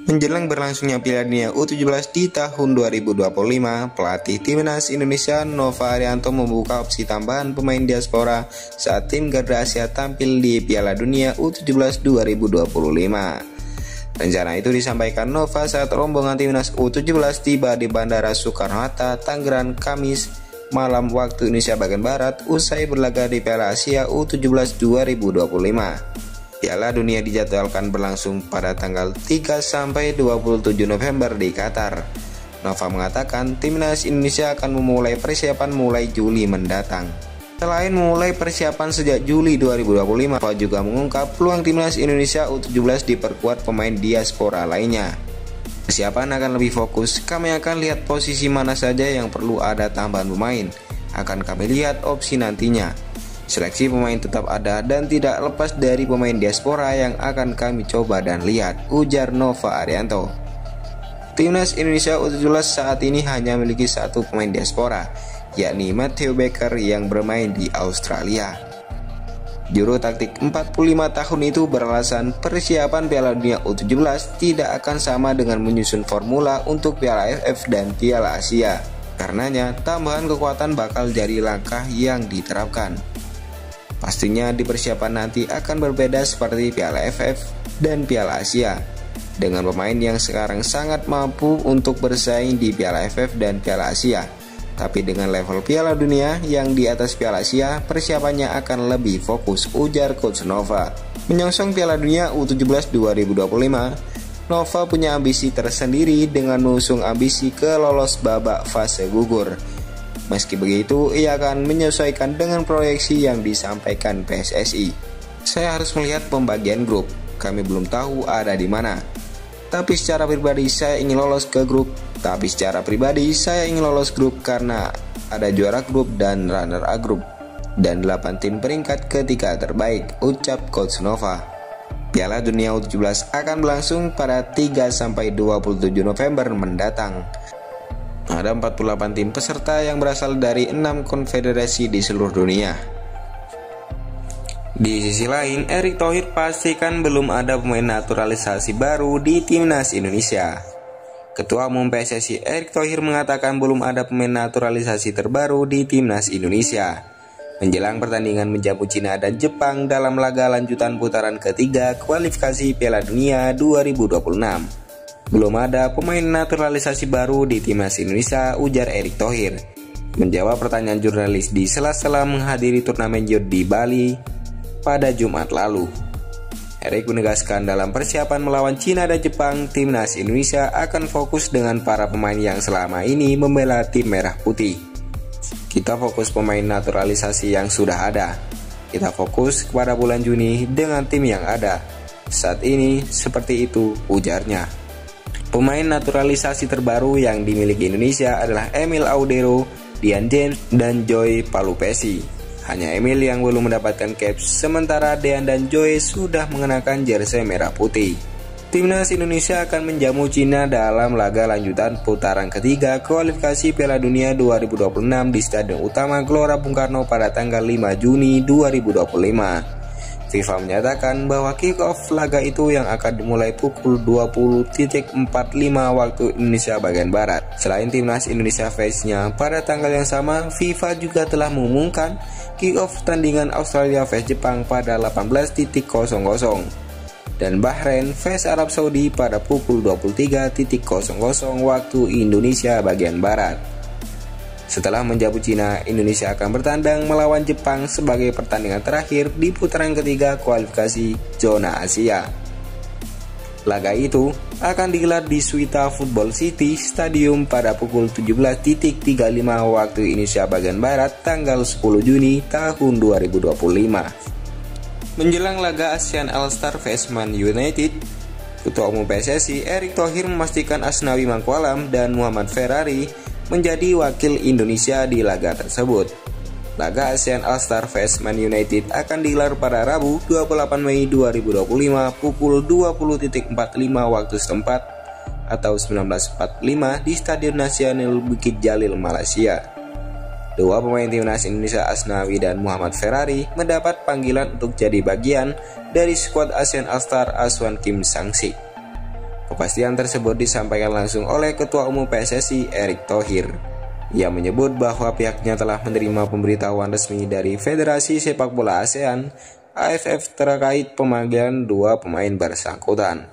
Menjelang berlangsungnya Piala Dunia U17 di tahun 2025, pelatih Timnas Indonesia Nova Arianto membuka opsi tambahan pemain diaspora saat tim Garuda Asia tampil di Piala Dunia U17 2025. Rencana itu disampaikan Nova saat rombongan Timnas U17 tiba di Bandara Soekarno-Hatta, Tangerang, Kamis malam waktu Indonesia bagian Barat usai berlaga di Piala Asia U17 2025. Piala Dunia dijadwalkan berlangsung pada tanggal 3 sampai 27 November di Qatar. Nova mengatakan timnas Indonesia akan memulai persiapan mulai Juli mendatang. Selain memulai persiapan sejak Juli 2025, Nova juga mengungkap peluang timnas Indonesia U17 diperkuat pemain diaspora lainnya. Persiapan akan lebih fokus, kami akan lihat posisi mana saja yang perlu ada tambahan pemain. Akan kami lihat opsi nantinya. Seleksi pemain tetap ada dan tidak lepas dari pemain diaspora yang akan kami coba dan lihat, ujar Nova Arianto. Timnas Indonesia U17 saat ini hanya memiliki satu pemain diaspora, yakni Matthew Baker yang bermain di Australia. Juru taktik 45 tahun itu beralasan persiapan Piala Dunia U17 tidak akan sama dengan menyusun formula untuk Piala AFF dan Piala Asia. Karenanya, tambahan kekuatan bakal jadi langkah yang diterapkan. Pastinya di persiapan nanti akan berbeda seperti Piala AFF dan Piala Asia, dengan pemain yang sekarang sangat mampu untuk bersaing di Piala AFF dan Piala Asia. Tapi dengan level Piala Dunia yang di atas Piala Asia, persiapannya akan lebih fokus, ujar Coach Nova. Menyongsong Piala Dunia U17 2025, Nova punya ambisi tersendiri dengan mengusung ambisi ke lolos babak fase gugur. Meski begitu, ia akan menyesuaikan dengan proyeksi yang disampaikan PSSI. Saya harus melihat pembagian grup, kami belum tahu ada di mana. Tapi secara pribadi saya ingin lolos grup karena ada juara grup dan runner-up grup dan 8 tim peringkat ketiga terbaik, ucap Coach Nova. Piala Dunia U17 akan berlangsung pada 3 sampai 27 November mendatang. Ada 48 tim peserta yang berasal dari 6 konfederasi di seluruh dunia. Di sisi lain, Erick Thohir pastikan belum ada pemain naturalisasi baru di timnas Indonesia. Ketua Umum PSSI Erick Thohir mengatakan belum ada pemain naturalisasi terbaru di timnas Indonesia menjelang pertandingan menjamu Cina dan Jepang dalam laga lanjutan putaran ketiga kualifikasi Piala Dunia 2026. Belum ada pemain naturalisasi baru di timnas Indonesia, ujar Erick Thohir. Menjawab pertanyaan jurnalis di sela-sela menghadiri turnamen JOT di Bali pada Jumat lalu. Erick menegaskan dalam persiapan melawan Cina dan Jepang, timnas Indonesia akan fokus dengan para pemain yang selama ini membela tim merah putih. Kita fokus pemain naturalisasi yang sudah ada. Kita fokus kepada bulan Juni dengan tim yang ada. Saat ini seperti itu, ujarnya. Pemain naturalisasi terbaru yang dimiliki Indonesia adalah Emil Audero, Dian James, dan Joy Palupesi. Hanya Emil yang belum mendapatkan caps, sementara Dean dan Joy sudah mengenakan jersey merah putih. Timnas Indonesia akan menjamu Cina dalam laga lanjutan putaran ketiga kualifikasi Piala Dunia 2026 di Stadion Utama Gelora Bung Karno pada tanggal 5 Juni 2025. FIFA menyatakan bahwa kick-off laga itu yang akan dimulai pukul 20.45 waktu Indonesia bagian Barat. Selain timnas Indonesia face-nya, pada tanggal yang sama, FIFA juga telah mengumumkan kick-off pertandingan Australia vs Jepang pada 18.00 dan Bahrain vs Arab Saudi pada pukul 23.00 waktu Indonesia bagian Barat. Setelah menjamu Cina, Indonesia akan bertandang melawan Jepang sebagai pertandingan terakhir di putaran ketiga kualifikasi zona Asia. Laga itu akan digelar di Suita Football City Stadium pada pukul 17.35 waktu Indonesia bagian Barat tanggal 10 Juni tahun 2025. Menjelang laga ASEAN All-Star vs Man United, Ketua Umum PSSI Erick Thohir memastikan Asnawi Mangkualam dan Muhammad Ferrari menjadi wakil Indonesia di laga tersebut. Laga ASEAN All-Star vs Man United akan digelar pada Rabu 28 Mei 2025 pukul 20.45 waktu setempat atau 19.45 di Stadion Nasional Bukit Jalil, Malaysia. Dua pemain timnas Indonesia Asnawi dan Muhammad Ferrari mendapat panggilan untuk jadi bagian dari skuad ASEAN All-Star Asuhan Kim Sang-sik. Kepastian tersebut disampaikan langsung oleh Ketua Umum PSSI Erick Thohir. Ia menyebut bahwa pihaknya telah menerima pemberitahuan resmi dari Federasi Sepak Bola ASEAN (AFF) terkait pemanggilan dua pemain bersangkutan.